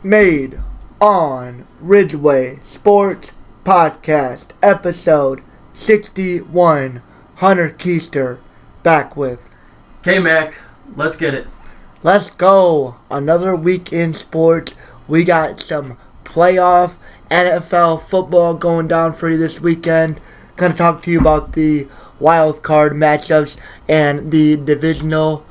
made on Ridgeway Sports Podcast, episode 61. Hunter Keister back with. Okay, Mac, let's get it. Let's go. Another week in sports. We got some playoff NFL football going down for you this weekend. Going to talk to you about the Wildcard matchups and the Divisional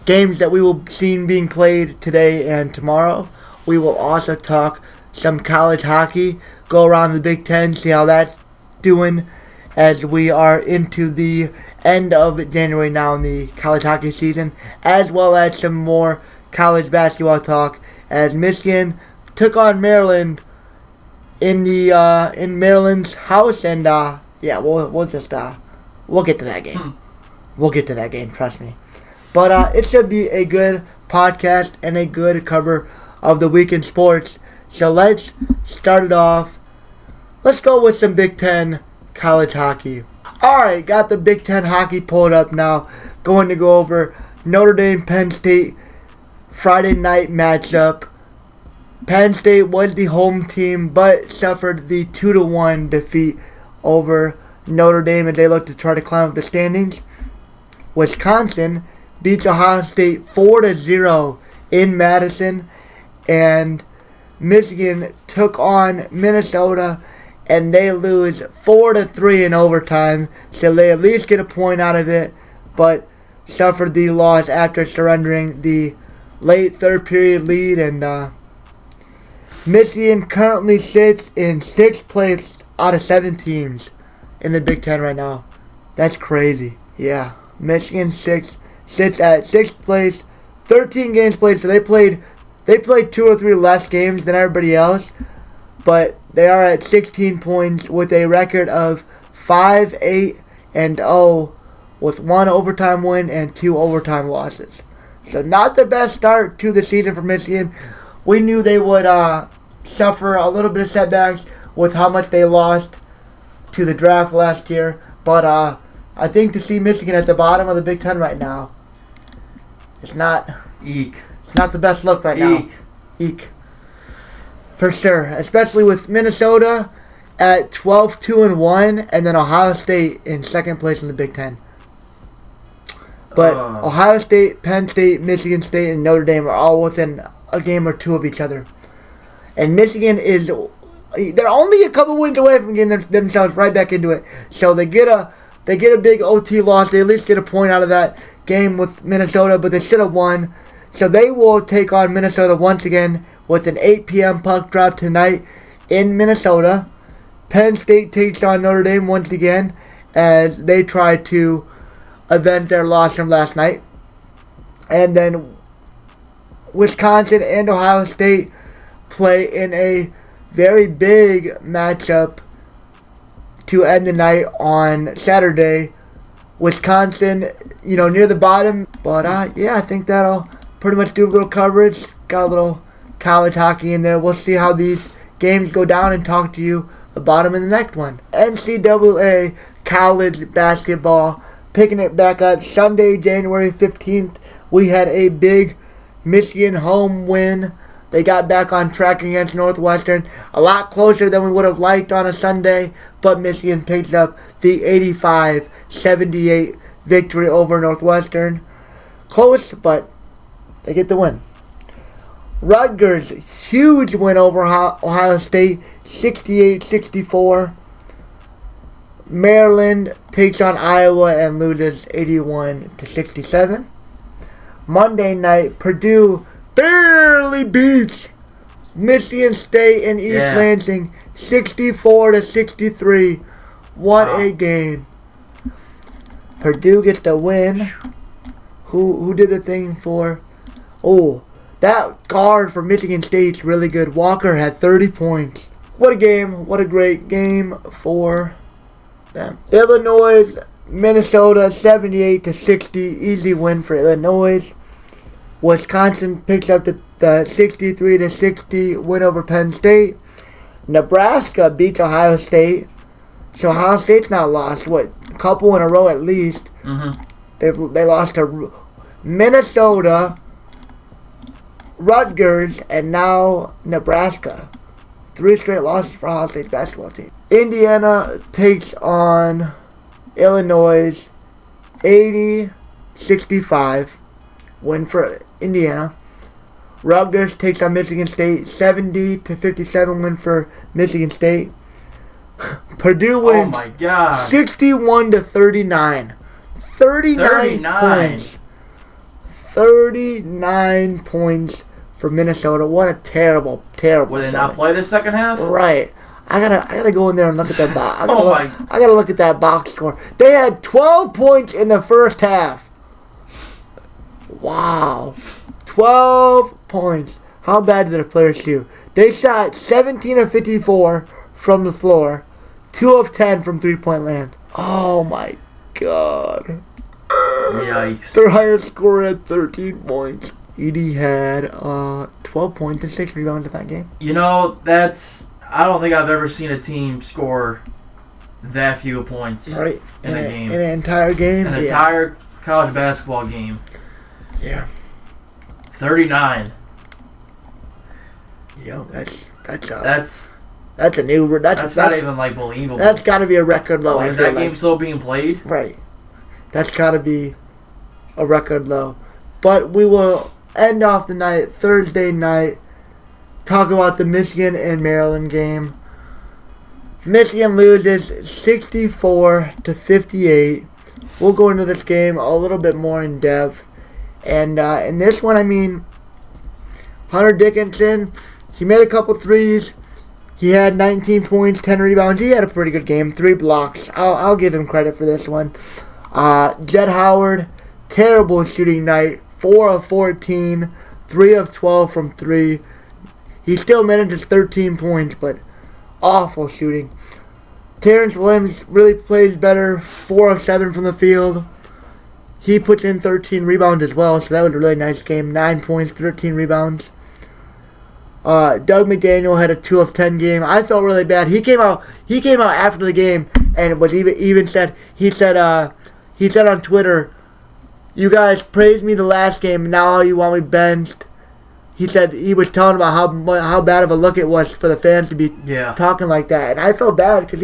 games that we will see being played today and tomorrow. We will also talk some college hockey, go around the Big Ten, see how that's doing as we are into the end of January now in the college hockey season, as well as some more college basketball talk as Michigan took on Maryland in Maryland's house, and we'll get to that game. We'll get to that game, trust me. But it should be a good podcast and a good cover of the week in sports. So let's start it off. Let's go with some Big Ten college hockey. Alright, got the Big Ten hockey pulled up now. Going to go over Notre Dame, Penn State Friday night matchup. Penn State was the home team, but suffered the 2-1 defeat over Notre Dame as they look to try to climb up the standings. Wisconsin beats Ohio State 4-0 in Madison, and Michigan took on Minnesota and they lose 4-3 in overtime, so they at least get a point out of it, but suffered the loss after surrendering the late third period lead. And Michigan currently sits in 6th place out of 7 teams in the Big Ten right now. That's crazy. Yeah, Michigan sits at 6th place, 13 games played, so they played 2 or 3 less games than everybody else, but they are at 16 points with a record of 5-8-0 with 1 overtime win and 2 overtime losses. So not the best start to the season for Michigan. We knew they would suffer a little bit of setbacks with how much they lost to the draft last year, but I think to see Michigan at the bottom of the Big Ten right now, it's not the best look right now. Eek. For sure. Especially with Minnesota at 12-2-1 and then Ohio State in 2nd place in the Big Ten. But Ohio State, Penn State, Michigan State, and Notre Dame are all within a game or 2 of each other. And Michigan they're only a couple wins away from getting themselves right back into it. So they get a big OT loss. They at least get a point out of that game with Minnesota, but they should have won. So they will take on Minnesota once again with an 8 p.m. puck drop tonight in Minnesota. Penn State takes on Notre Dame once again as they try to avenge their loss from last night. And then Wisconsin and Ohio State play in a very big matchup to end the night on Saturday. Wisconsin, near the bottom. But, I think that'll pretty much do a little coverage. Got a little college hockey in there. We'll see how these games go down and talk to you about them in the next one. NCAA college basketball, picking it back up. Sunday, January 15th, we had a big Michigan home win. They got back on track against Northwestern. A lot closer than we would have liked on a Sunday, but Michigan picked up the 85-78 victory over Northwestern. Close, but they get the win. Rutgers, huge win over Ohio State, 68-64. Maryland takes on Iowa and loses 81-67. Monday night, Purdue barely beats Michigan State and East Lansing, 64-63. What a game! Purdue gets the win. Who did the thing for? Oh, that guard for Michigan State's really good. Walker had 30 points. What a game. What a great game for them. Illinois, Minnesota, 78-60. Easy win for Illinois. Wisconsin picks up the 63-60 win over Penn State. Nebraska beats Ohio State. So Ohio State's not lost, a couple in a row at least. Mm-hmm. They lost to Minnesota, Rutgers, and now Nebraska. 3 straight losses for Ohio State's basketball team. Indiana takes on Illinois, 80-65. Win for Indiana. Rutgers takes on Michigan State, 70-57 win for Michigan State. Purdue wins 61-39. 39 points. 39 points for Minnesota. What a terrible Will they start. not play the second half? Right. I gotta go in there and look at that box. I my. gotta look at that box score. They had 12 points in the first half. Wow. 12 points. How bad did their players shoot? They shot 17 of 54 from the floor, 2 of 10 from three-point land. Oh my God. Yikes. Their highest score at 13 points. Edie had 12 points and 6 rebounds in that game. You know, I don't think I've ever seen a team score that few points in a game. In an entire game? An entire college basketball game. Yeah. 39. Yo, that's a new. That's not even like believable. That's got to be a record low. Is that game still being played? Right. That's got to be a record low. But we will end off the night Thursday night. Talk about the Michigan and Maryland game. Michigan loses 64-58. We'll go into this game a little bit more in depth. And in this one, I mean, Hunter Dickinson, he made a couple threes. He had 19 points, 10 rebounds. He had a pretty good game, 3 blocks. I'll give him credit for this one. Jett Howard, terrible shooting night, 4 of 14, 3 of 12 from 3. He still manages 13 points, but awful shooting. Terrence Williams really plays better, 4 of 7 from the field. He puts in 13 rebounds as well, so that was a really nice game. 9 points, 13 rebounds. Doug McDaniel had a 2 of 10 game. I felt really bad. He came out after the game and was even said on Twitter, "You guys praised me the last game, and now you want me benched." He said he was telling about how bad of a look it was for the fans to be talking like that, and I felt bad because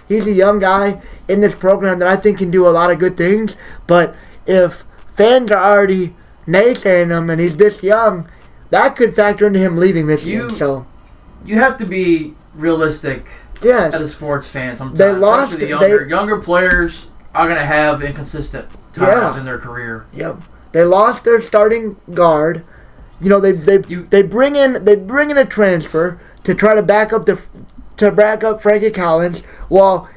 he's a young guy in this program that I think can do a lot of good things. But if fans are already naysaying him and he's this young, that could factor into him leaving Michigan. You have to be realistic as a sports fan sometimes. They lost. The younger players are going to have inconsistent times in their career. Yep. They lost their starting guard. You know, they bring in a transfer to try to back up Frankie Collins. Well,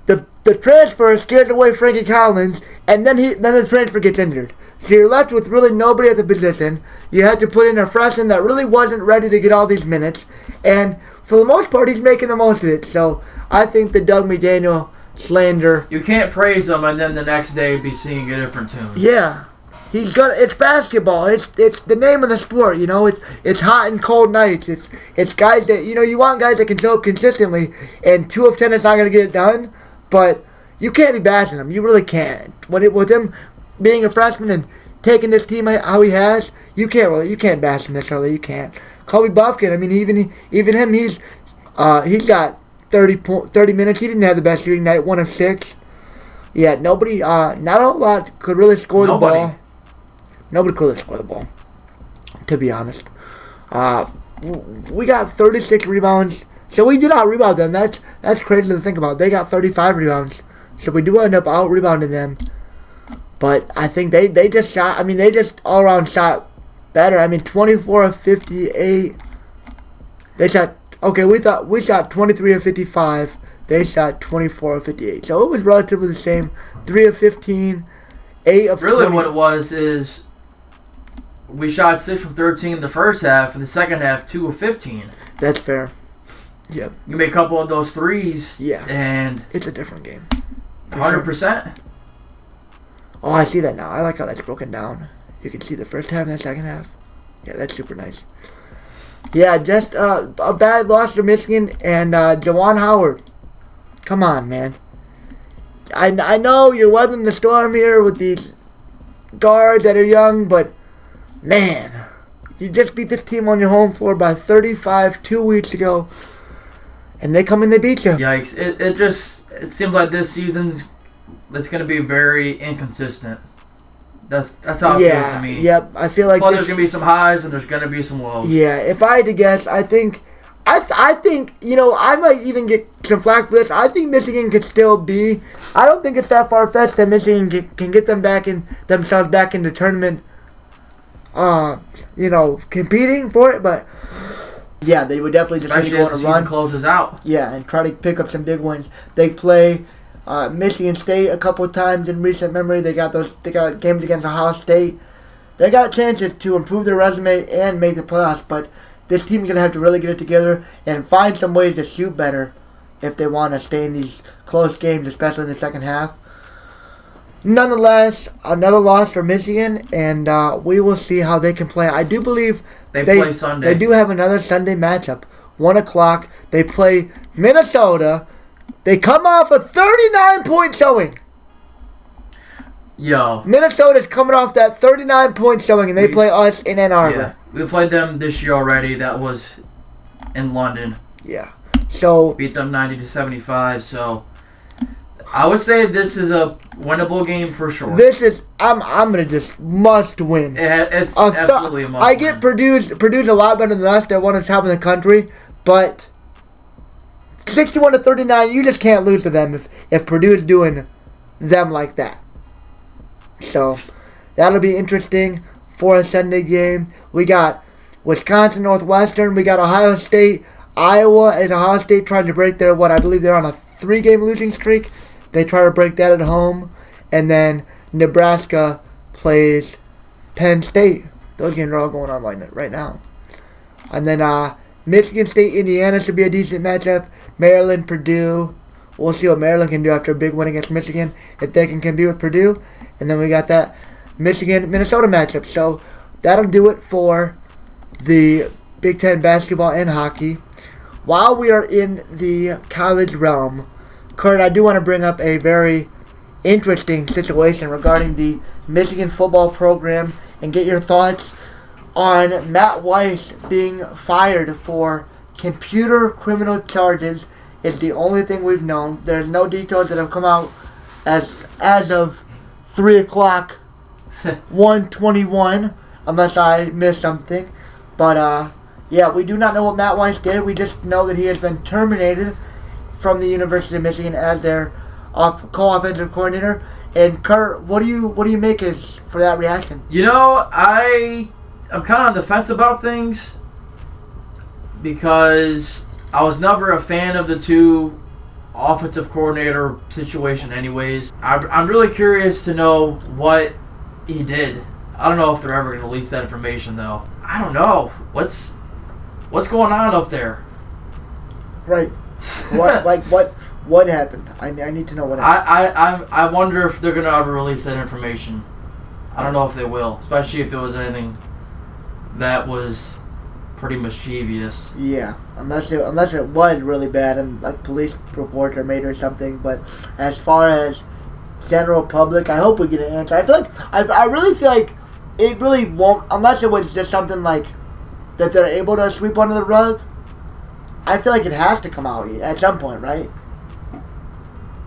the transfer scares away Frankie Collins, and then his transfer gets injured. So you're left with really nobody at the position. You had to put in a freshman that really wasn't ready to get all these minutes, and for the most part, he's making the most of it. So I think the Doug McDaniel slander. You can't praise him and then the next day be singing a different tune. Yeah. It's basketball. It's the name of the sport, you know. It's hot and cold nights. It's guys that, you know, you want guys that can show up consistently, and 2 of 10 is not going to get it done, but you can't be bashing him. You really can't. With him being a freshman and taking this team how he has, you can't bash him this early. You can't. Kobe Buffkin, I mean, even him, he's got 30 minutes. He didn't have the best shooting night, 1 of 6. Yeah, nobody, not a whole lot could really score the ball. Nobody could score the ball, to be honest. We got 36 rebounds, so we did out-rebound them. That's crazy to think about. They got 35 rebounds, so we do end up out-rebounding them. But I think they just shot, I mean, they just all-around shot better. I mean, 24 of 58. They shot, we shot 23 of 55. They shot 24 of 58. So it was relatively the same. 3 of 15, 8 of 20. Really what it was is we shot 6 from 13 in the first half, and the second half, 2 of 15. That's fair. Yep. You make a couple of those threes, and it's a different game. 100%. Oh, I see that now. I like how that's broken down. You can see the first half and the second half. Yeah, that's super nice. Yeah, just a bad loss to Michigan and Juwan Howard. Come on, man. I know you're weathering the storm here with these guards that are young, but man, You just beat this team on your home floor by 35 2 weeks ago, and they come in, they beat you. Yikes! It seems like this season's it's going to be very inconsistent. That's how it feels to me. Yep. I feel like there's going to be some highs and there's going to be some lows. Yeah. If I had to guess, I think I might even get some flack for this. I think Michigan could still be. I don't think it's that far fetched that Michigan can get themselves back in the tournament. Competing for it, but yeah, they would definitely just need to go on a run. Closes out. Yeah, and try to pick up some big wins. They play Michigan State a couple of times in recent memory. They got games against Ohio State. They got chances to improve their resume and make the playoffs, but this team's going to have to really get it together and find some ways to shoot better if they want to stay in these close games, especially in the second half. Nonetheless, another loss for Michigan, and we will see how they can play. I do believe they play Sunday. They do have another Sunday matchup, 1 o'clock. They play Minnesota. They come off a 39-point showing. Yo. Minnesota's coming off that 39-point showing, and they play us in Ann Arbor. Yeah. We played them this year already. That was in London. Yeah. So beat them 90-75. So I would say this is a winnable game for sure. This is I'm gonna just must win. It's absolutely a must. I get Purdue's a lot better than us. They're one of the top in the country, but 61-39, you just can't lose to them if Purdue's doing them like that. So that'll be interesting for a Sunday game. We got Wisconsin Northwestern. We got Ohio State. Iowa, as Ohio State trying to break their, I believe they're on a 3-game losing streak. They try to break that at home. And then Nebraska plays Penn State. Those games are all going on right now. And then Michigan State, Indiana should be a decent matchup. Maryland, Purdue. We'll see what Maryland can do after a big win against Michigan, if they can compete with Purdue. And then we got that Michigan-Minnesota matchup. So that'll do it for the Big Ten basketball and hockey. While we are in the college realm, Kurt, I do want to bring up a very interesting situation regarding the Michigan football program and get your thoughts on Matt Weiss being fired for computer criminal charges. Is the only thing we've known. There's no details that have come out as of 3 o'clock, 1:21, unless I missed something. But yeah, we do not know what Matt Weiss did. We just know that he has been terminated from the University of Michigan as their co-offensive coordinator. And Kurt, what do you make for that reaction? I'm kind of on the fence about things because I was never a fan of the two offensive coordinator situation anyways. I'm really curious to know what he did. I don't know if they're ever going to release that information, though. I don't know. What's going on up there? Right. What happened? I need to know what happened. I wonder if they're going to ever release that information. I don't know if they will, especially if there was anything that was pretty mischievous. Yeah, unless it was really bad and like police reports are made or something. But as far as general public, I hope we get an answer. I feel like I really feel like it really won't, unless it was just something like that they're able to sweep under the rug. I feel like it has to come out at some point, right?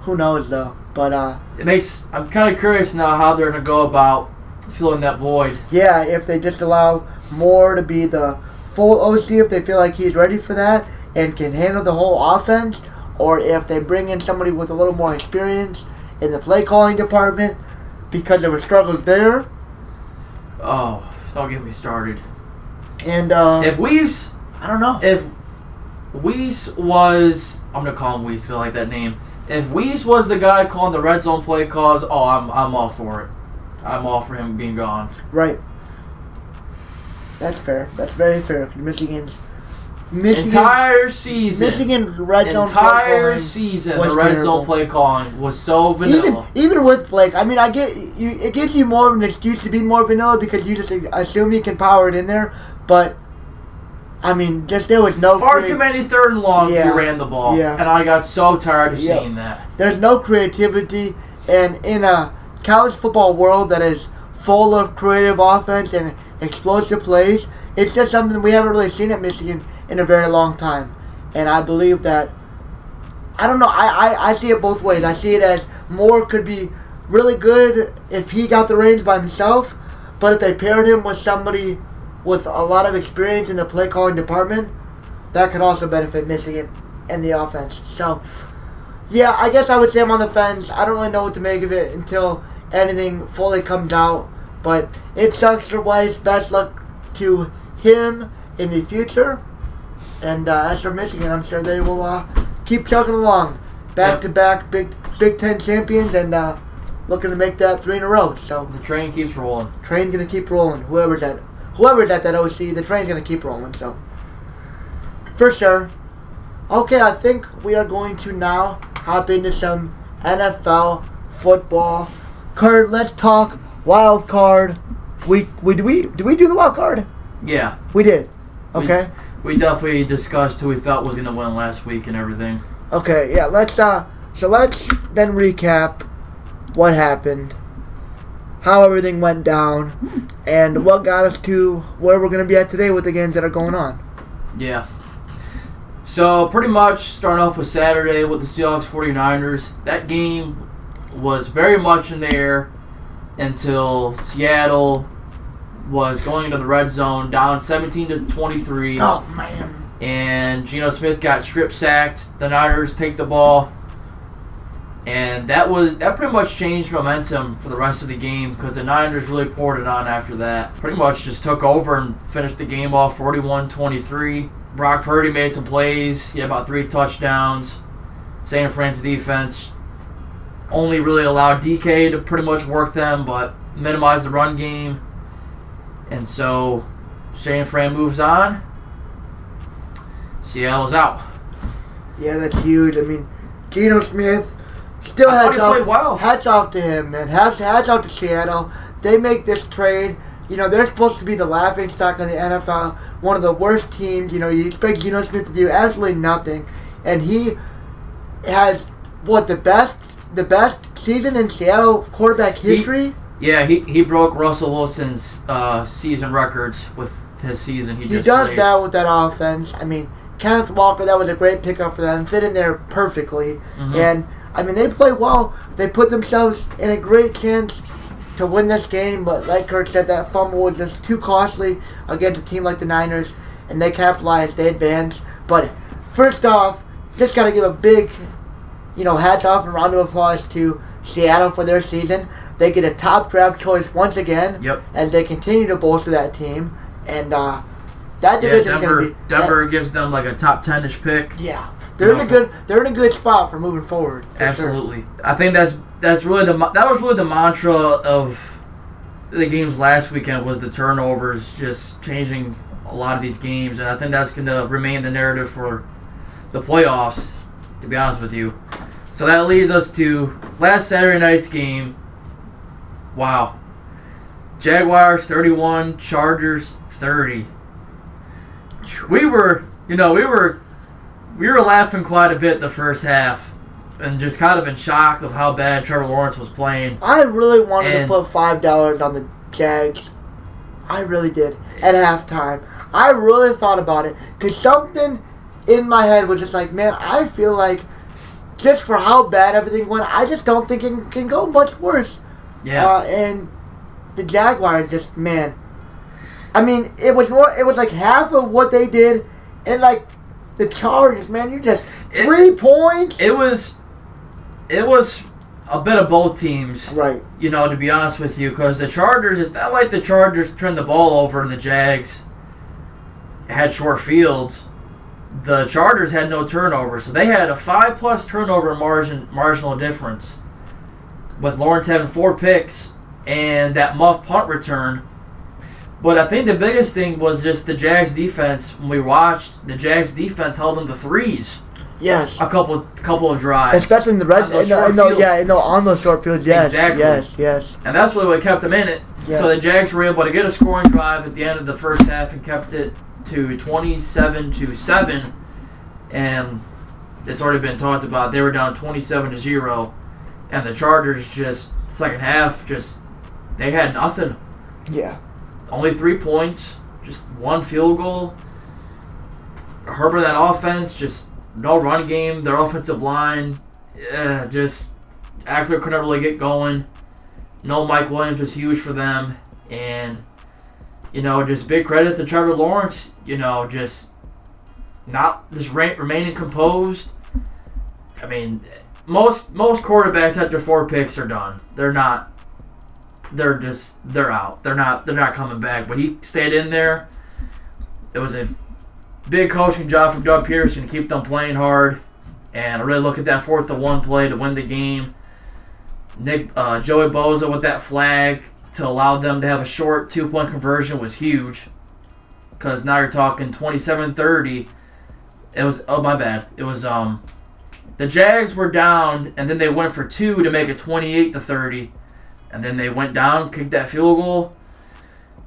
Who knows though? But I'm kind of curious now how they're gonna go about filling that void. Yeah, if they just allow Moore to be the full OC, if they feel like he's ready for that and can handle the whole offense, or if they bring in somebody with a little more experience in the play calling department because there were struggles there. Oh, don't get me started. And if Weiss, I don't know. If Weiss was, I'm gonna call him Weiss, I like that name. If Weiss was the guy calling the red zone play calls, I'm all for it. I'm all for him being gone. Right. That's fair. That's very fair. Michigan entire season. Michigan red zone entire season. The red zone play calling was so vanilla. Even with Blake, I mean, I get you. It gives you more of an excuse to be more vanilla because you just assume you can power it in there. But I mean, just there was no far too many third and longs. You ran the ball, and I got so tired of seeing that. There's no creativity, and in a college football world that is full of creative offense and explosive plays, it's just something we haven't really seen at Michigan in a very long time. And I believe that, I don't know, I see it both ways. I see it as Moore could be really good if he got the reins by himself, but if they paired him with somebody with a lot of experience in the play calling department, that could also benefit Michigan and the offense. So, yeah, I guess I would say I'm on the fence. I don't really know what to make of it until anything fully comes out. But it sucks for Weiss. Best luck to him in the future. And as for Michigan, I'm sure they will keep chugging along. Back-to-back Big Ten champions and looking to make that 3 in a row. So the train keeps rolling. Train's going to keep rolling. Whoever's at that OC, the train's going to keep rolling. So, for sure. Okay, I think we are going to now hop into some NFL football. Kurt, let's talk Wildcard. Did we do the Wildcard? Yeah. We did. Okay. We definitely discussed who we thought was going to win last week and everything. Okay, yeah, let's then recap what happened, how everything went down, and what got us to where we're going to be at today with the games that are going on. Yeah. So, pretty much starting off with Saturday with the Seahawks 49ers. That game was very much in the air until Seattle was going into the red zone, down 17-23. Oh, man. And Geno Smith got strip sacked. The Niners take the ball. And that pretty much changed momentum for the rest of the game because the Niners really poured it on after that. Pretty much just took over and finished the game off 41-23. Brock Purdy made some plays. He had about 3 touchdowns. San Fran's defense only really allowed DK to pretty much work them, but minimized the run game. And so San Fran moves on. Seattle's out. Yeah, that's huge. I mean, Geno Smith still hats off to him, man. Hats off to Seattle. They make this trade. You know, they're supposed to be the laughingstock of the NFL, one of the worst teams. You know, you expect Geno Smith to do absolutely nothing, and he has the best season in Seattle quarterback history. He broke Russell Wilson's season records with his season. He just does played. that with that offense. I mean, Kenneth Walker, that was a great pickup for them. Fit in there perfectly, and I mean they play well. They put themselves in a great chance to win this game, but like Kurt said, that fumble was just too costly against a team like the Niners, and they capitalized, they advanced. But first off, just got to give a big, hats off and round of applause to Seattle for their season. They get a top draft choice once again, as they continue to bolster that team, and that division is going to be Denver gives them like a top 10-ish pick. Yeah. They're in a good spot for moving forward. Absolutely. Sure. I think that was really the mantra of the games last weekend was the turnovers just changing a lot of these games, and I think that's going to remain the narrative for the playoffs, to be honest with you. So that leads us to last Saturday night's game. Wow. Jaguars 31, Chargers 30. We were laughing quite a bit the first half and just kind of in shock of how bad Trevor Lawrence was playing. I really wanted to put $5 on the Jags. I really did. At halftime. I really thought about it. Because something in my head was just like, man, I feel like just for how bad everything went, I just don't think it can go much worse. Yeah. And the Jaguars just, man. I mean, it was like half of what they did, and like the Chargers, man, 3 points. It was a bit of both teams, right? To be honest with you, because the Chargers, it's not like the Chargers turned the ball over and the Jags had short fields. The Chargers had no turnovers, so they had a 5+ turnover marginal difference, with Lawrence having 4 picks and that muff punt return. But I think the biggest thing was just the Jags defense. When we watched, the Jags defense held them to 3s. Yes. A couple of drives. Especially in the red on those short fields. Yes. Exactly. Yes. And that's really what kept them in it. Yes. So the Jags were able to get a scoring drive at the end of the first half and kept it to 27-7. And it's already been talked about. They were down 27-0. And the Chargers just, second half, they had nothing. Yeah. Only 3 points. just one field goal. Herbert, that offense, just no run game. Their offensive line, just Eckler couldn't really get going. No Mike Williams was huge for them. And, just big credit to Trevor Lawrence, just remaining composed. I mean, most quarterbacks after 4 picks are done. They're out. They're not coming back. But he stayed in there. It was a big coaching job from Doug Peterson to keep them playing hard. And I really look at that 4th and 1 play to win the game. Joey Bosa with that flag to allow them to have a short 2-point conversion was huge. Because now you're talking 27-30. It was, my bad. It was, the Jags were down, and then they went for 2 to make it 28-30. And then they went down, kicked that field goal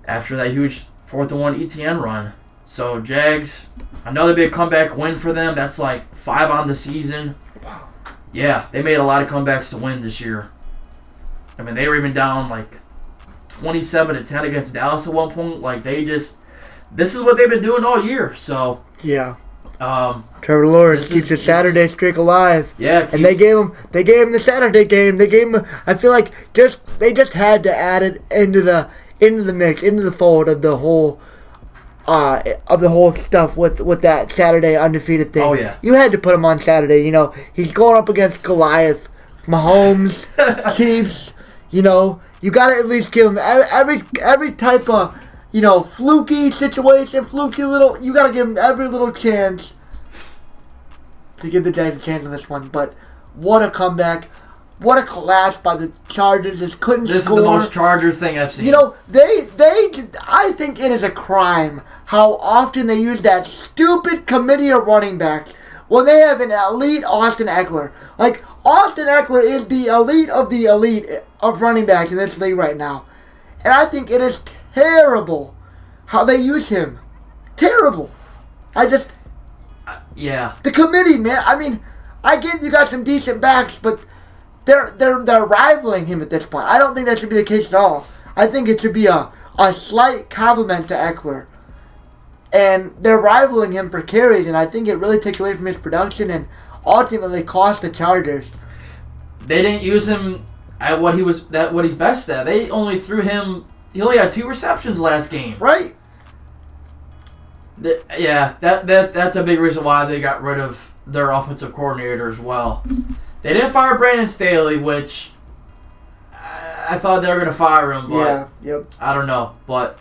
after that huge 4th and 1 ETN run. So Jags, another big comeback win for them. That's like 5 on the season. Wow. Yeah, they made a lot of comebacks to win this year. I mean, they were even down like 27-10 against Dallas at one point. Like, this is what they've been doing all year. So yeah. Trevor Lawrence keeps the Saturday streak alive. Yeah, and they gave him the Saturday game. They gave him. I feel like they just had to add it into the mix, into the fold of the whole stuff with that Saturday undefeated thing. Oh yeah, you had to put him on Saturday. He's going up against Goliath, Mahomes, Chiefs. You got to at least give him every type of. Fluky situation, you got to give him every little chance to give the Giants a chance on this one. But what a comeback. What a collapse by the Chargers. Just couldn't score. This is the most Chargers thing I've seen. I think it is a crime how often they use that stupid committee of running backs when they have an elite Austin Eckler. Like, Austin Eckler is the elite of running backs in this league right now. And I think it is terrible how they use him. Terrible. Yeah. The committee, man. I mean, I get you got some decent backs, but they're rivaling him at this point. I don't think that should be the case at all. I think it should be a slight compliment to Eckler. And they're rivaling him for carries, and I think it really takes away from his production and ultimately cost the Chargers. They didn't use him at what he's best at. They only threw him. He only had 2 receptions last game. Right. That's a big reason why they got rid of their offensive coordinator as well. They didn't fire Brandon Staley, which I thought they were going to fire him. But I don't know. But,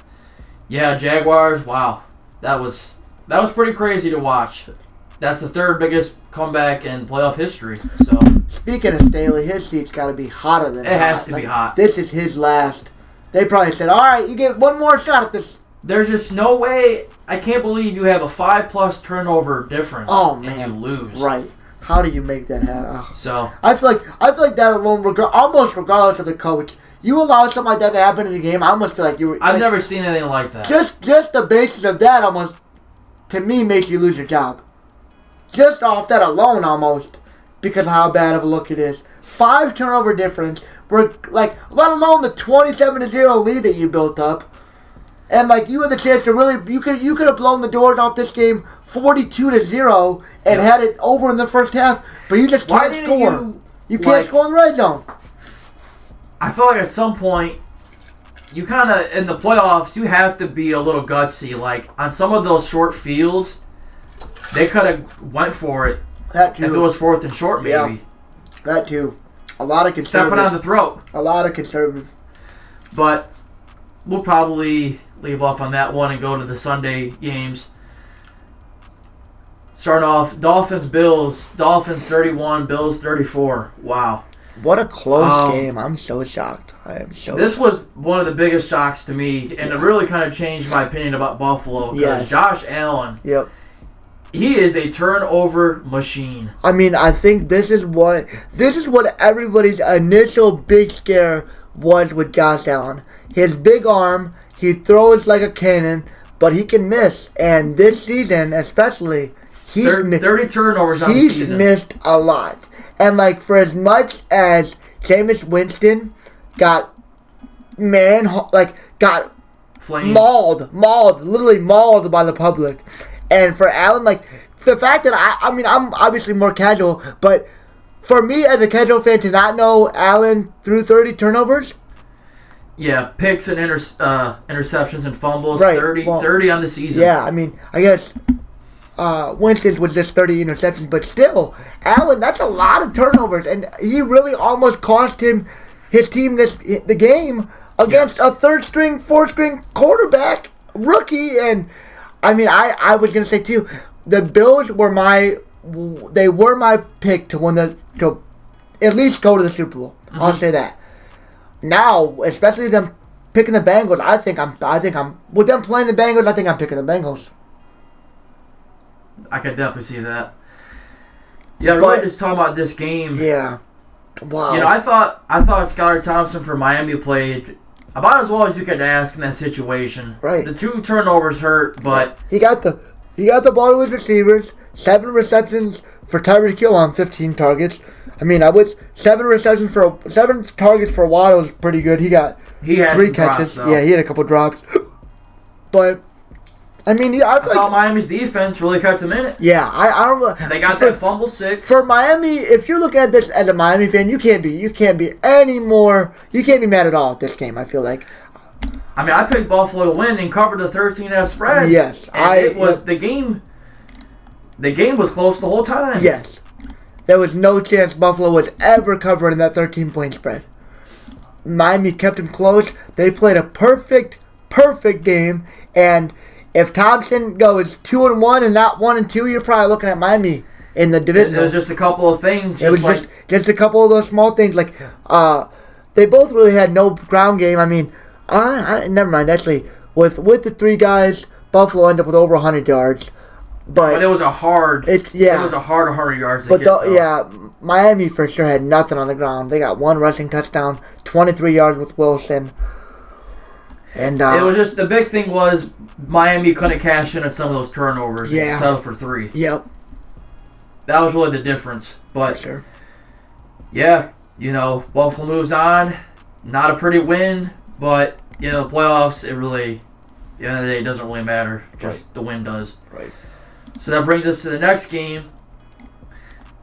yeah, Jaguars, wow. That was pretty crazy to watch. That's the 3rd biggest comeback in playoff history. So speaking of Staley, his seat's got to be hotter than it has to be hot. This is his last. They probably said, all right, you get one more shot at this. There's just no way. I can't believe you have a 5+ turnover difference. Oh, man. And you lose. Right. How do you make that happen? Oh. So I feel like that alone, almost regardless of the coach, you allow something like that to happen in a game. I almost feel like you were. I've never seen anything like that. Just the basis of that almost, to me, makes you lose your job. Just off that alone, almost, because of how bad of a look it is. 5 turnover difference. Let alone the 27-0 lead that you built up. And, you had the chance to really, you could have blown the doors off this game 42-0 and had it over in the first half, but you just can't score. You can't score in the red zone. I feel like at some point, you kind of, in the playoffs, you have to be a little gutsy. Like, on some of those short fields, they could have went for it. That too. If it was 4th and short, maybe. Yeah, that too. A lot of conservative. Stepping on the throat. A lot of conservative. But we'll probably leave off on that one and go to the Sunday games. Starting off, Dolphins-Bills. Dolphins 31, Bills 34. Wow. What a close game. I'm so shocked. I am so This was one of the biggest shocks to me, and it really kind of changed my opinion about Buffalo. Because Josh Allen, he is a turnover machine. I mean, I think this is what everybody's initial big scare was with Josh Allen. His big arm, he throws like a cannon, but he can miss. And this season, especially, he's 30 turnovers on the season. He's missed a lot. And, for as much as Jameis Winston got flamed. Literally mauled by the public. And for Allen, like, the fact that I'm obviously more casual, but for me as a casual fan to not know Allen threw 30 turnovers. Yeah, picks and interceptions and fumbles, right. 30 on the season. Yeah, I mean, I guess Winston's was just 30 interceptions, but still, Allen, that's a lot of turnovers, and he really almost cost his team the game against a third-string, fourth-string quarterback rookie. And I mean, I was gonna say too, the Bills were my pick to win to at least go to the Super Bowl. Mm-hmm. I'll say that. Now, especially them picking the Bengals, I think I'm with them playing the Bengals. I think I'm picking the Bengals. I could definitely see that. Yeah, really just talking about this game. Yeah. Wow. You know, I thought Skylar Thompson for Miami played about as well as you could ask in that situation. Right. The 2 turnovers hurt, but he got the ball to his receivers. 7 receptions for Tyreek Hill on 15 targets. I mean, 7 targets for Waddle was pretty good. He had 3 catches. Drops, yeah, he had a couple drops. But I mean, I thought Miami's defense really kept him in it. Yeah, I don't know. They got that fumble 6. For Miami, if you're looking at this as a Miami fan, you can't be mad at all at this game, I feel like. I mean, I picked Buffalo to win and covered the 13.5 spread. Yes. The game was close the whole time. Yes. There was no chance Buffalo was ever covering that 13-point spread. Miami kept them close. They played a perfect game, and if Thompson goes 2-1 and not 1-2, you're probably looking at Miami in the division. It was just a couple of things. It was just a couple of those small things. Like they both really had no ground game. I mean, never mind. Actually, with the 3 guys, Buffalo ended up with over 100 yards. But it was a hard. It was a hard 100 yards. Miami for sure had nothing on the ground. They got 1 rushing touchdown, 23 yards with Wilson. And it was just the big thing was Miami couldn't cash in at some of those turnovers. Yeah. And settle for 3. Yep. That was really the difference. But for sure. Yeah, Buffalo moves on. Not a pretty win, but the playoffs. It really, at the end of the day, it doesn't really matter. Just the win does. Right. So that brings us to the next game.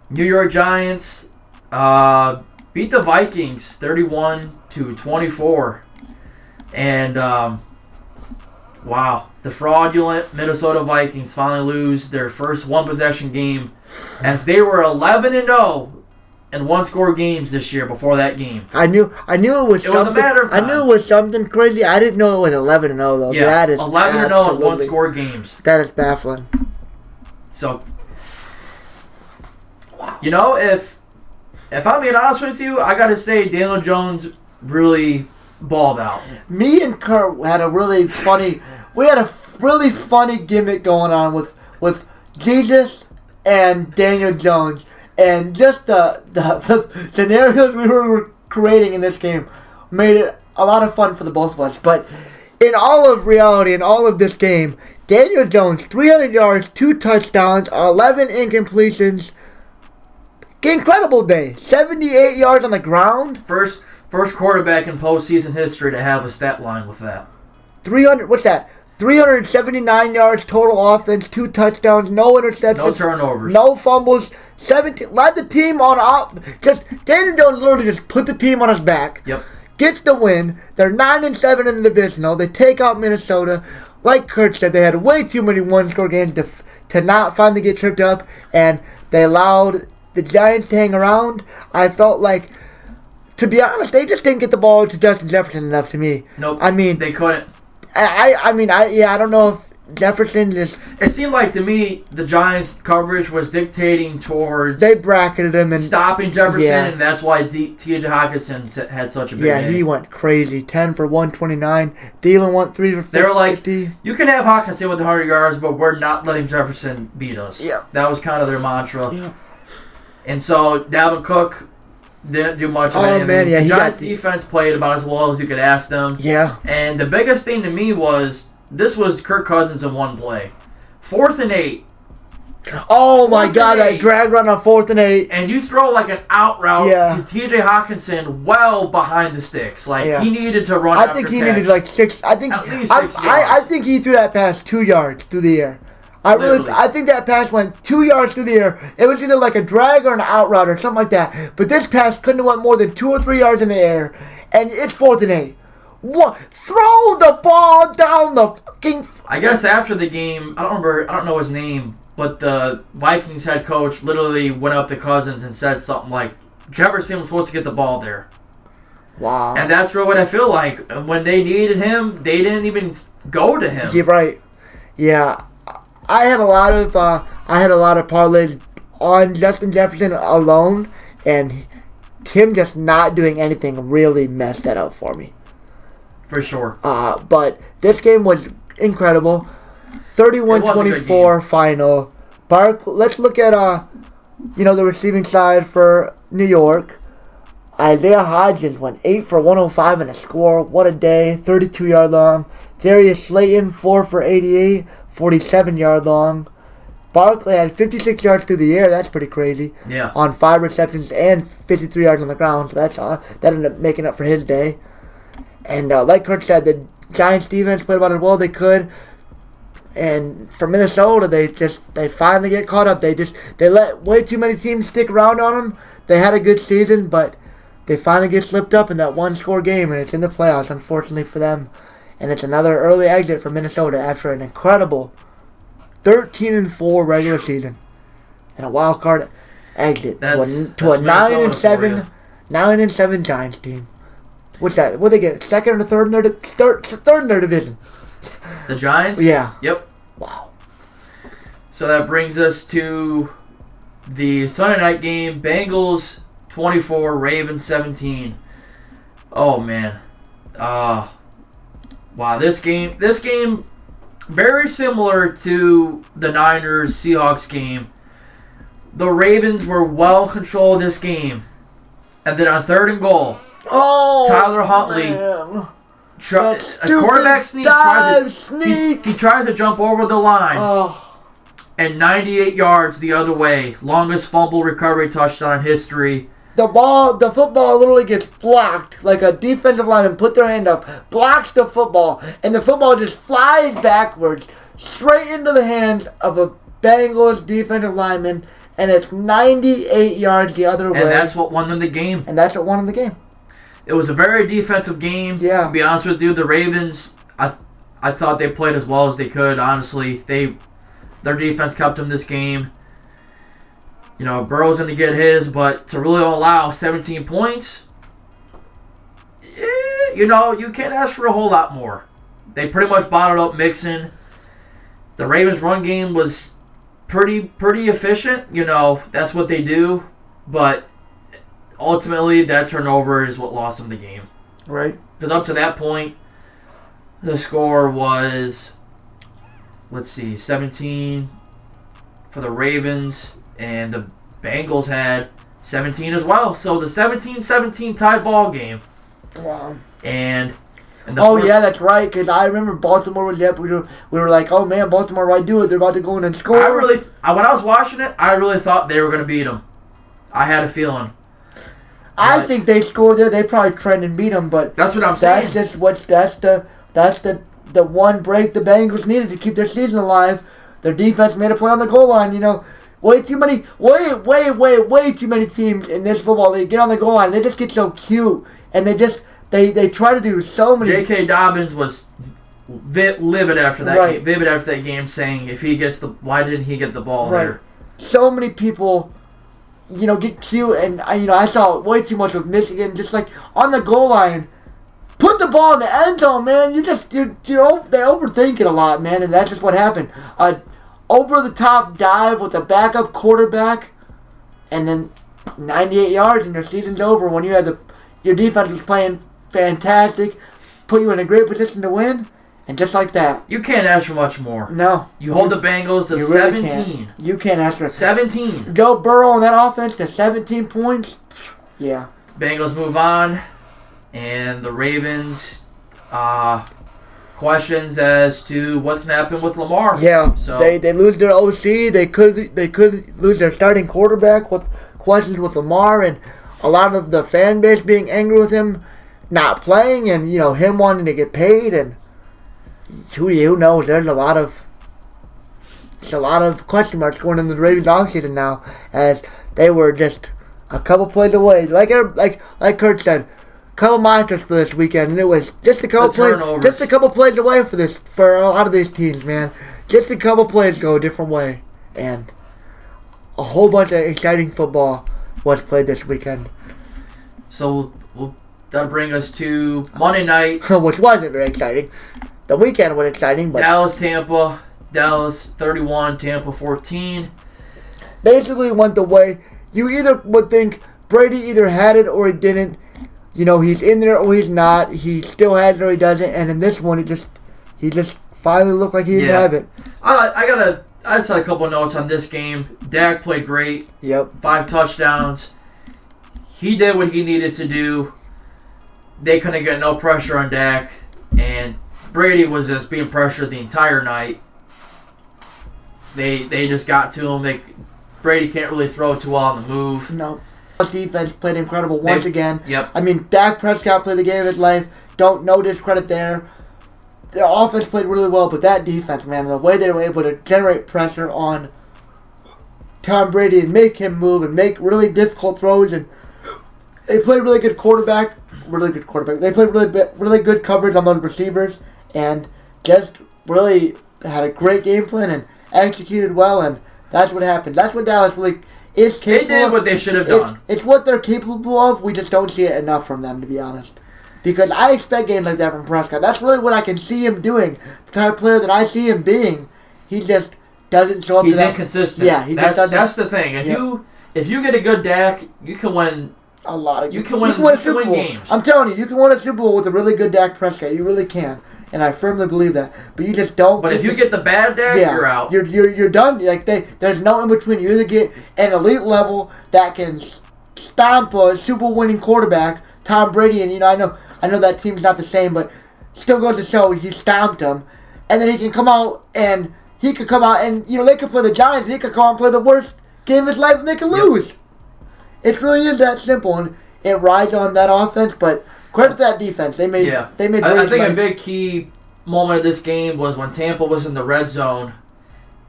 New York Giants beat the Vikings 31-24. And, wow, the fraudulent Minnesota Vikings finally lose their first one-possession game as they were 11-0 in one-score games this year before that game. I knew it was something. Was a matter of time. I knew it was something crazy. I didn't know it was 11-0, though. Yeah, that is 11-0 in one-score games. That is baffling. So, if I'm being honest with you, I got to say Daniel Jones really balled out. Me and Kurt had a really funny gimmick going on with Jesus and Daniel Jones, and just the scenarios we were creating in this game made it a lot of fun for the both of us. But in all of reality, in all of this game, Daniel Jones, 300 yards, 2 touchdowns, 11 incompletions. Incredible day. 78 yards on the ground. First quarterback in postseason history to have a stat line with that. 379 yards total offense, 2 touchdowns, no interceptions. No turnovers. No fumbles. 17 led the team on out. Daniel Jones literally just put the team on his back. Yep. Gets the win. They're 9-7 in the divisional. They take out Minnesota. Like Kurt said, they had way too many one-score games to not finally get tripped up, and they allowed the Giants to hang around. I felt like, to be honest, they just didn't get the ball to Justin Jefferson enough to me. Nope. I mean, they couldn't. I don't know if Jefferson just... It seemed like to me the Giants' coverage was dictating towards... They bracketed him and... Stopping Jefferson, and that's why T.J. Hawkinson had such a big day. He went crazy. 10 for 129. Thielen went 3 for 50. They were like, you can have Hawkinson with 100 yards, but we're not letting Jefferson beat us. Yeah. That was kind of their mantra. Yeah. And so Dalvin Cook didn't do much of anything. The Giants' defense played about as well as you could ask them. Yeah. And the biggest thing to me was, this was Kirk Cousins in one play. 4th and 8. Oh my 4th God, and that 8. drag run on 4th and 8. And you throw like an out route Yeah. to T.J. Hawkinson well behind the sticks. Like Yeah. he needed to run. I think he needed like 6. I think At least 6 I think he threw that pass 2 yards through the air. Literally. I think that pass went 2 yards through the air. It was either like a drag or an out route or something like that. But this pass couldn't have went more than 2 or 3 yards in the air, and it's 4th and 8. What? Throw the ball down the fucking. I guess after the game, I don't know his name, but the Vikings head coach literally went up to Cousins and said something like, Jefferson was supposed to get the ball there. Wow. And that's really what I feel like. When they needed him, they didn't even go to him. You're right. Yeah. I had a lot of parlays on Justin Jefferson alone, and him just not doing anything really messed that up for me. For sure. But this game was incredible. 31-24 final. Let's look at the receiving side for New York. Isaiah Hodgins went 8 for 105 in a score. What a day. 32-yard long. Darius Slayton 4 for 88. 47-yard long. Barkley had 56 yards through the air. That's pretty crazy. Yeah. On 5 receptions and 53 yards on the ground. So that ended up making up for his day. And like Kurt said, the Giants defense played about as well as they could. And for Minnesota, they finally get caught up. They let way too many teams stick around on them. They had a good season, but they finally get slipped up in that one-score game, and it's in the playoffs, unfortunately for them. And it's another early exit for Minnesota after an incredible 13-4 regular season and a wild card exit to a 9-7 Giants team. What's that? What they get? Second or third in their division? The Giants? Yeah. Yep. Wow. So that brings us to the Sunday night game. Bengals 24, Ravens 17. Oh man. Wow, this game very similar to the Niners Seahawks game. The Ravens were well in control of this game. And then on 3rd and goal, Tyler Huntley, a quarterback sneak, he tries to jump over the line, and 98 yards the other way, longest fumble recovery touchdown in history. The football literally gets blocked, like a defensive lineman put their hand up, blocks the football, and the football just flies backwards, straight into the hands of a Bengals defensive lineman, and it's 98 yards the other way. And that's what won them the game. It was a very defensive game. Yeah. To be honest with you, the Ravens, I thought they played as well as they could. Honestly, their defense kept them this game. Burrow's going to get his, but to really allow 17 points, you can't ask for a whole lot more. They pretty much bottled up Mixon. The Ravens' run game was pretty efficient. That's what they do, but ultimately, that turnover is what lost them the game. Right. Because up to that point, the score was, 17 for the Ravens, and the Bengals had 17 as well. So the 17-17 tie ball game. Wow. And yeah, that's right. Because I remember Baltimore was up. We were like, oh man, Baltimore, why do it? They're about to go in and score. when I was watching it, I really thought they were going to beat them. I had a feeling. I think they scored there. They probably tried and beat them, but that's what I'm saying. That's the one break the Bengals needed to keep their season alive. Their defense made a play on the goal line. Way too many teams in this football league get on the goal line. They just get so cute, and they try to do so many. J.K. Dobbins was livid after that game, saying why didn't he get the ball there? So many people, get cute, and I saw way too much with Michigan, just like on the goal line. Put the ball in the end zone, man. They're overthinking a lot, man, and that's just what happened. Over-the-top dive with a backup quarterback, and then 98 yards, and your season's over. When you have your defense is playing fantastic, put you in a great position to win, and just like that. You can't ask for much more. No. You hold the Bengals to 17. You can't ask for 17. Joe Burrow on that offense to 17 points. Yeah. Bengals move on, and the Ravens, questions as to what's going to happen with Lamar. Yeah, so they lose their OC. They could lose their starting quarterback with questions with Lamar, and a lot of the fan base being angry with him not playing, and him wanting to get paid, and who knows? There's a lot of question marks going into the Ravens offseason now, as they were just a couple plays away. Like Kurt said, a couple monsters for this weekend, and it was just a couple plays away for a lot of these teams, man. Just a couple plays go a different way, and a whole bunch of exciting football was played this weekend. So that'll bring us to Monday night, which wasn't very exciting. The weekend was exciting, but Tampa. Dallas 31, Tampa 14. Basically went the way you either would think Brady either had it or he didn't. He's in there or he's not. He still has it or he doesn't. And in this one, he just finally looked like he didn't have it. I just had a couple of notes on this game. Dak played great. Yep. 5 touchdowns. He did what he needed to do. They couldn't get no pressure on Dak. And Brady was just being pressured the entire night. They just got to him. Brady can't really throw too well on the move. No. Defense played incredible once again. Yep. I mean, Dak Prescott played the game of his life. No discredit there. Their offense played really well, but that defense, man, the way they were able to generate pressure on Tom Brady and make him move and make really difficult throws, and they played really good quarterback. They played really good coverage on those receivers, and just really had a great game plan and executed well, and that's what happened. That's what Dallas really is capable of. They did what they should have done. It's what they're capable of. We just don't see it enough from them, to be honest. Because I expect games like that from Prescott. That's really what I can see him doing. The type of player that I see him being. He just doesn't show up. He's inconsistent. Yeah, that's the thing. If you get a good Dak, you can win a lot of. You can win a Super Bowl games. I'm telling you, you can win a Super Bowl with a really good Dak Prescott. You really can. And I firmly believe that. But you just don't. But if you get the bad Dak, you're out. You're done. There's no in between. You either get an elite level that can stomp a Super Bowl winning quarterback, Tom Brady, and I know that team's not the same, but still goes to show he stomped him, and then he could come out and they could play the Giants, and he could come out and play the worst game of his life, and they could lose. It really is that simple, and it rides on that offense, but. Credit that defense. They made. I think a big key moment of this game was when Tampa was in the red zone.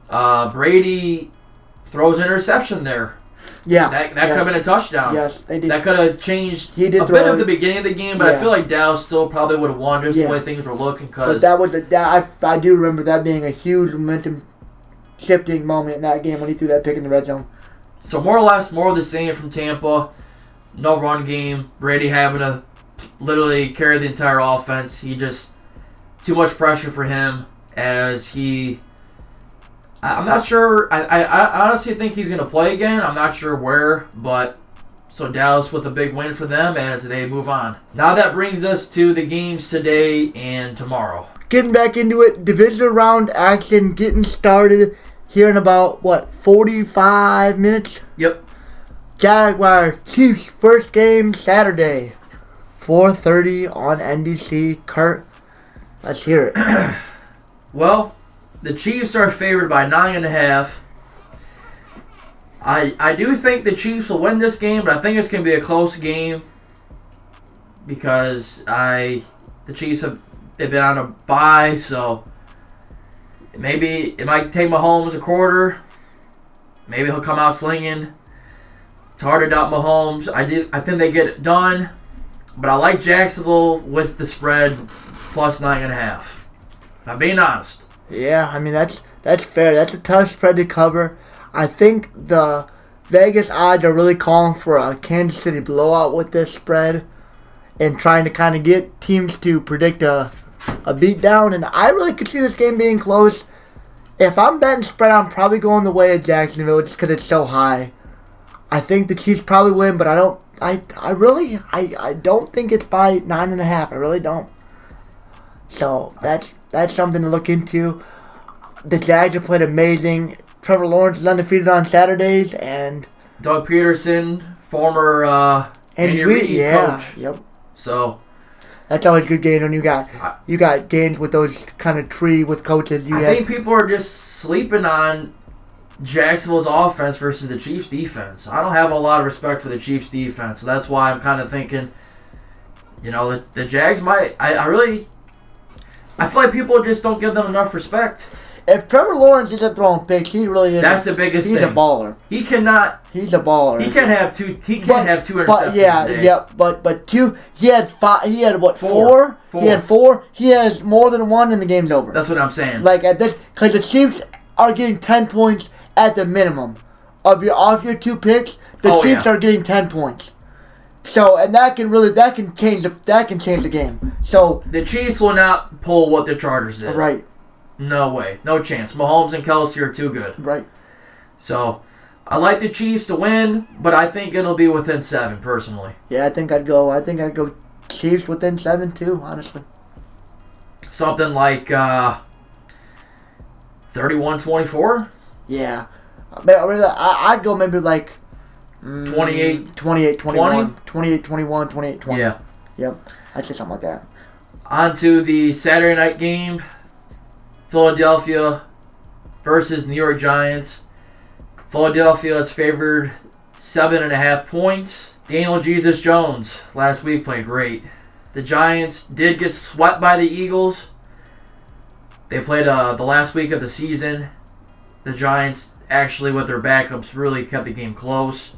Brady throws an interception there. Yeah, that could have been a touchdown. Yes, they did. That could have changed a bit of the beginning of the game, but I feel like Dallas still probably would have won just the way things were looking. But I do remember that being a huge momentum shifting moment in that game when he threw that pick in the red zone. So more or less, more of the same from Tampa. No run game. Brady having to literally carry the entire offense. Too much pressure for him as I'm not sure. I honestly think he's going to play again. I'm not sure where, but so Dallas with a big win for them as they move on. Now that brings us to the games today and tomorrow. Getting back into it, divisional round action getting started here in about 45 minutes. Yep. Jaguars Chiefs first game Saturday. 4:30 on NBC. Kurt, let's hear it. Well, the Chiefs are favored by 9.5. I do think the Chiefs will win this game, but I think it's going to be a close game because the Chiefs they've been on a bye, so maybe it might take Mahomes a quarter. Maybe he'll come out slinging. It's hard to doubt Mahomes. I think they get it done. But I like Jacksonville with the spread plus 9.5. I'm being honest. Yeah, I mean that's fair. That's a tough spread to cover. I think the Vegas odds are really calling for a Kansas City blowout with this spread, and trying to kind of get teams to predict a beatdown. And I really could see this game being close. If I'm betting spread, I'm probably going the way of Jacksonville just because it's so high. I think the Chiefs probably win, but I don't. I don't think it's by 9.5. I really don't. So that's something to look into. The Jags have played amazing. Trevor Lawrence is undefeated on Saturdays, and Doug Peterson, former Andy Reid coach. Yep. So That's always good games when you got games with those kind of tree with coaches. I think people are just sleeping on Jacksonville's offense versus the Chiefs' defense. I don't have a lot of respect for the Chiefs' defense, so that's why I'm kind of thinking, the Jags might. I feel like people just don't give them enough respect. If Trevor Lawrence isn't throwing picks, he really is. That's the biggest thing. He's a baller. He cannot. He's a baller. He can't have two. He can't have two interceptions. But yeah, but two. He had five. He had what? Four. He had four. He has more than one, and the game's over. That's what I'm saying. Like at this, because the Chiefs are getting 10 points at the minimum of your 2 picks. The Chiefs are getting 10 points. So and that can change the game. So the Chiefs will not pull what the Chargers did. Right. No way. No chance. Mahomes and Kelsey are too good. Right. So, I like the Chiefs to win, but I think it'll be within 7, personally. Yeah, I think I'd go Chiefs within 7, too, honestly. Something like 31-24? Yeah. I'd go maybe like 28-21. 28-21, 28-20. Yeah. Yep. I'd say something like that. On to the Saturday night game. Philadelphia versus New York Giants. Philadelphia is favored 7.5 points. Daniel Jesus Jones last week played great. The Giants did get swept by the Eagles. They played the last week of the season. The Giants actually with their backups really kept the game close.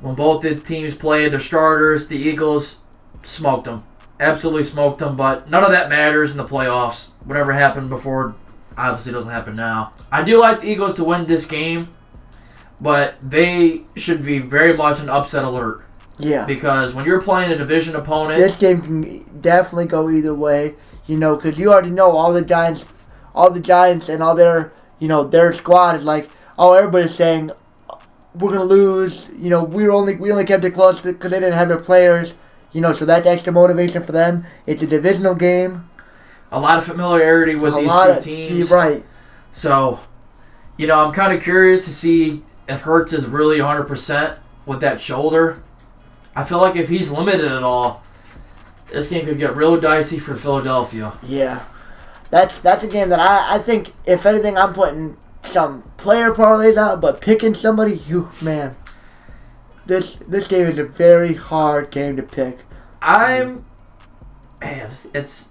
When both the teams played their starters, the Eagles smoked them. Absolutely smoked them, but none of that matters in the playoffs. Whatever happened before obviously doesn't happen now. I do like the Eagles to win this game, but they should be very much an upset alert. Yeah. Because when you're playing a division opponent... This game can definitely go either way, because you already know all the Giants and all their, their squad is like, everybody's saying, we're going to lose, we only kept it close because they didn't have their players. So that's extra motivation for them. It's a divisional game. A lot of familiarity with these two teams. Right. So, I'm kind of curious to see if Hurts is really 100% with that shoulder. I feel like if he's limited at all, this game could get real dicey for Philadelphia. Yeah. That's a game that I think, if anything, I'm putting some player parlays out, but picking somebody, this game is a very hard game to pick. It's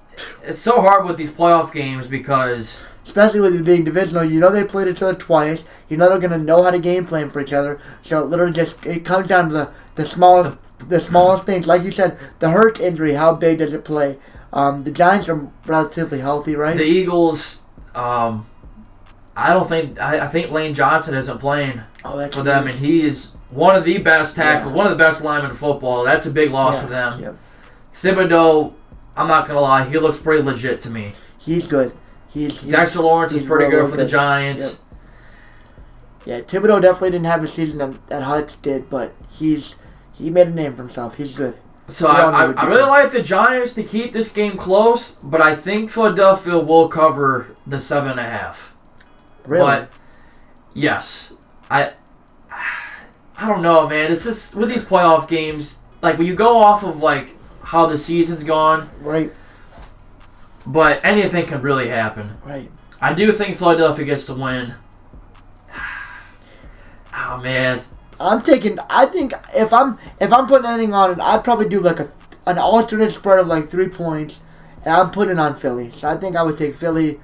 so hard with these playoff games because... Especially with it being divisional, they played each other twice. They're going to know how to game plan for each other. So literally it comes down to the smallest things. Like you said, the Hurts injury, how big does it play? The Giants are relatively healthy, right? The Eagles, I think Lane Johnson isn't playing for them, and he is one of the best tackles, one of the best linemen in football. That's a big loss for them. Yep. Thibodeau, I'm not going to lie, he looks pretty legit to me. He's good. Dexter Lawrence is pretty good for the Giants. Yep. Yeah, Thibodeau definitely didn't have the season that Hutch did, but he made a name for himself. He's good. So I really like the Giants to keep this game close, but I think Philadelphia will cover the 7.5. Really? But yes, I don't know, man. It's just with these playoff games, like when you go off of like how the season's gone, right? But anything can really happen. Right. I do think Philadelphia gets to win. Oh man. I think if I'm putting anything on it, I'd probably do like an alternate spread of like 3 points, and I'm putting it on Philly. So I think I would take Philly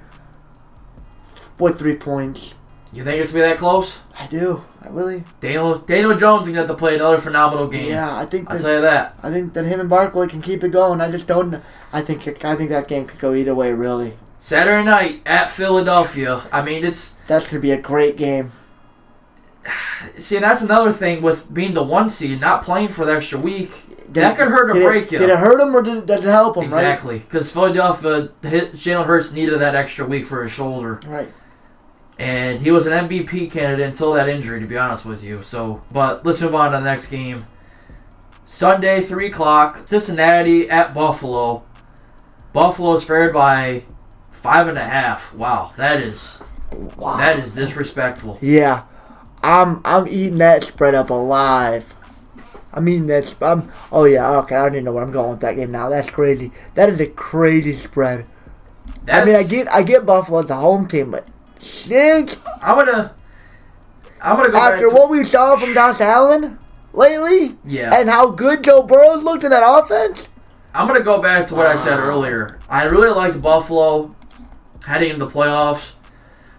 with 3 points. You think it's gonna be that close? I do. I really. Daniel Jones is gonna have to play another phenomenal game. Yeah, I think. I'll tell you that. I think that him and Barkley can keep it going. I just don't. I think that game could go either way, really. Saturday night at Philadelphia. I mean, that's gonna be a great game. See, and that's another thing with being the 1 seed, not playing for the extra week. That could hurt or break you. Did it hurt him or does it help him? Exactly, because Philadelphia, Jalen Hurts needed that extra week for his shoulder. Right. And he was an MVP candidate until that injury, to be honest with you. But let's move on to the next game. Sunday, 3 o'clock, Cincinnati at Buffalo. Buffalo's favored by 5.5. Wow, that is disrespectful. Yeah, I'm eating that spread up alive. I mean, oh, yeah, okay, I don't even know where I'm going with that game now. That's crazy. That is a crazy spread. I mean, I get Buffalo as the home team, but shit. I'm gonna go after what we saw from Josh Allen lately, yeah, and how good Joe Burrow looked in that offense. I'm gonna go back to what I said earlier. I really liked Buffalo heading into the playoffs.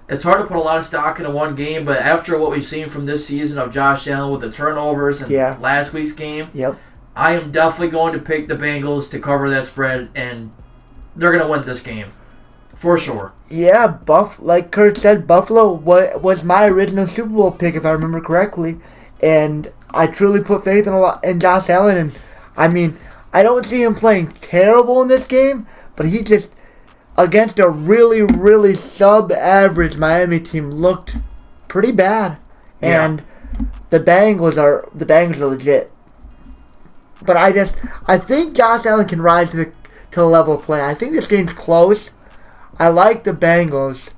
It's hard to put a lot of stock into one game, but after what we've seen from this season of Josh Allen with the turnovers and last week's game, I am definitely going to pick the Bengals to cover that spread, and they're going to win this game. For sure. Yeah, like Kurt said, Buffalo was my original Super Bowl pick, if I remember correctly, and I truly put faith in Josh Allen, and I mean, I don't see him playing terrible in this game, but he just... against a really, really sub-average Miami team, looked pretty bad, and the Bengals are legit. But I think Josh Allen can rise to the level of play. I think this game's close. I like the Bengals.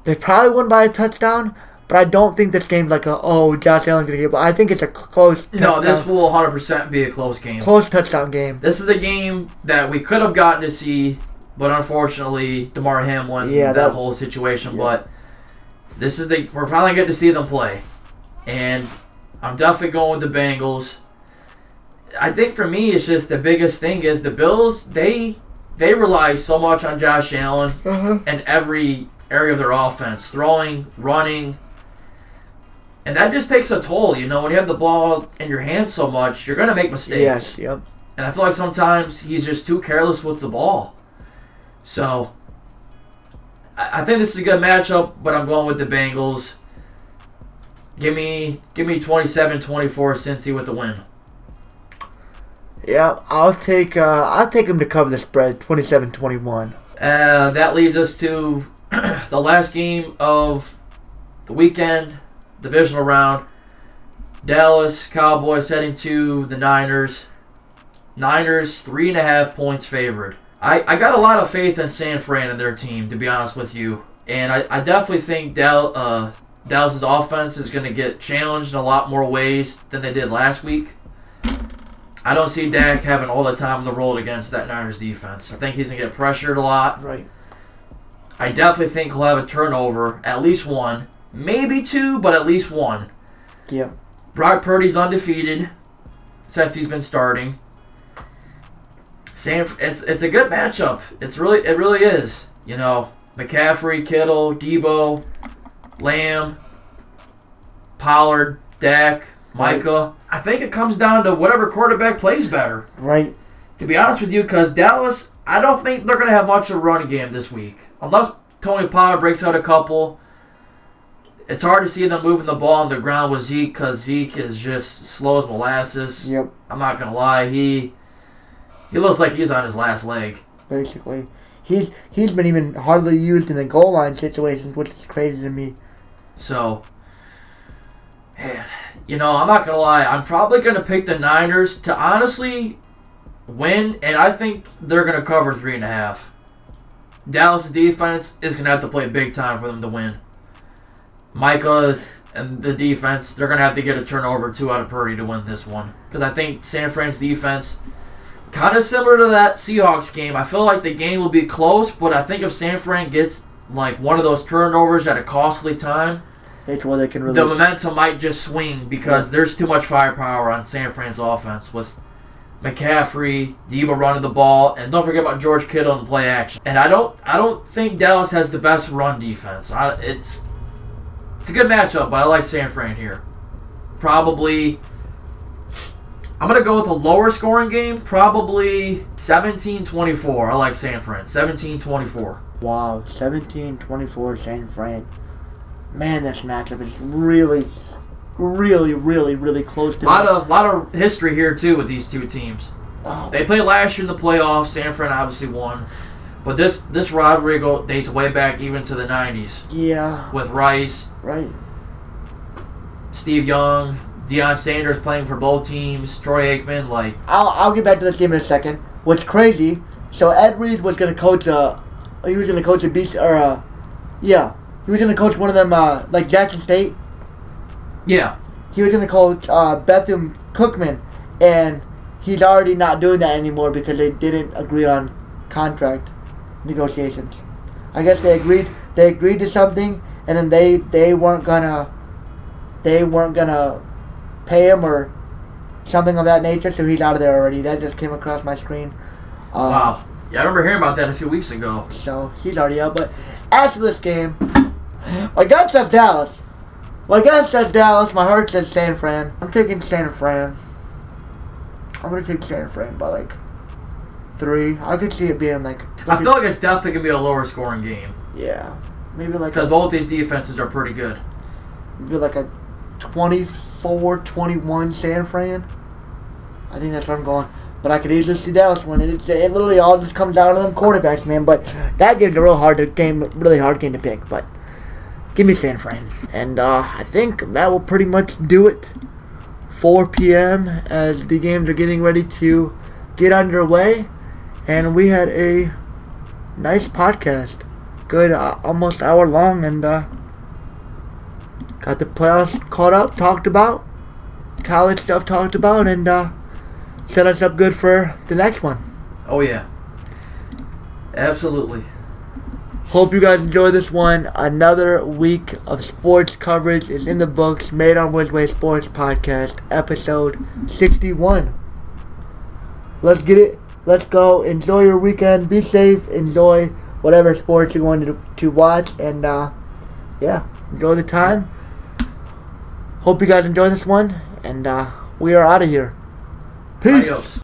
They probably won by a touchdown, but I don't think this game's like Josh Allen's gonna get. But I think it's a close. No, this will 100% be a close game. Close touchdown game. This is the game that we could have gotten to see. But unfortunately, DeMar Hamlin, that whole situation. Yeah. But we're finally getting to see them play. And I'm definitely going with the Bengals. I think for me, it's just the biggest thing is the Bills, they rely so much on Josh Allen in every area of their offense. Throwing, running. And that just takes a toll. You know, when you have the ball in your hands so much, you're going to make mistakes. Yes, yep. And I feel like sometimes he's just too careless with the ball. So, I think this is a good matchup, but I'm going with the Bengals. Give me 27-24 Cincy with the win. Yeah, I'll take him to cover the spread, 27-21. That leads us to the last game of the weekend, divisional round. Dallas Cowboys heading to the Niners. Niners 3.5 points favored. I got a lot of faith in San Fran and their team, to be honest with you. And I definitely think Dallas' offense is going to get challenged in a lot more ways than they did last week. I don't see Dak having all the time in the world against that Niners defense. I think he's going to get pressured a lot. Right. I definitely think he'll have a turnover, at least one. Maybe two, but at least one. Yeah. Brock Purdy's undefeated since he's been starting. It's a good matchup. It really is. You know, McCaffrey, Kittle, Debo, Lamb, Pollard, Dak, Micah. I think it comes down to whatever quarterback plays better. Right. To be honest with you, because Dallas, I don't think they're going to have much of a running game this week. Unless Tony Pollard breaks out a couple. It's hard to see them moving the ball on the ground with Zeke because Zeke is just slow as molasses. Yep. I'm not going to lie. He looks like he's on his last leg. Basically. He's been even hardly used in the goal line situations, which is crazy to me. So, man, you know, I'm not going to lie. I'm probably going to pick the Niners to honestly win, and I think they're going to cover 3.5. Dallas' defense is going to have to play big time for them to win. Micah and the defense, they're going to have to get a turnover or two out of Purdy to win this one. Because I think San Fran's defense... kind of similar to that Seahawks game. I feel like the game will be close, but I think if San Fran gets like one of those turnovers at a costly time, it's where they can really... the momentum might just swing because there's too much firepower on San Fran's offense with McCaffrey, Debo running the ball, and don't forget about George Kittle and play action. And I don't think Dallas has the best run defense. It's a good matchup, but I like San Fran here. Probably... I'm going to go with a lower scoring game, probably 17-24. I like San Fran. 17-24. Wow, 17-24 San Fran. Man, this matchup is really, really, really, really close to a lot of history here, too, with these two teams. Oh. They played last year in the playoffs. San Fran obviously won. But this rivalry dates way back even to the 90s. Yeah. With Rice. Right. Steve Young. Deion Sanders playing for both teams. Troy Aikman, like... I'll get back to this game in a second. What's crazy, so Ed Reed was going to coach he was going to coach a beach, or he was going to coach one of them, like Jackson State. Yeah. He was going to coach Bethune Cookman, And he's already not doing that anymore because they didn't agree on contract negotiations. I guess they agreed to something, and then they weren't gonna pay him or something of that nature, so he's out of there already. That just came across my screen. Wow. Yeah, I remember hearing about that a few weeks ago. So he's already out. But as for this game, my gut says Dallas. My gut says Dallas. My heart says San Fran. I'm taking San Fran. I'm going to take San Fran by like 3. I could see it being like... I feel like it's definitely going to be a lower scoring game. Yeah. Maybe like... Because both these defenses are pretty good. Maybe like a 24-21 San Fran. I think that's where I'm going. But I could easily see Dallas win. It literally all just comes down to them quarterbacks, man. But that game's a really hard game to pick. But give me San Fran. And I think that will pretty much do it. 4 p.m. as the games are getting ready to get underway. And we had a nice podcast. Good, almost hour long. And got the playoffs caught up, talked about. College stuff talked about. And set us up good for the next one. Oh, yeah. Absolutely. Hope you guys enjoy this one. Another week of sports coverage is in the books. Made On Ridgeway Sports Podcast, episode 61. Let's get it. Let's go. Enjoy your weekend. Be safe. Enjoy whatever sports you're going to watch. And, yeah, enjoy the time. Hope you guys enjoy this one. And we are out of here. Peace. Adios.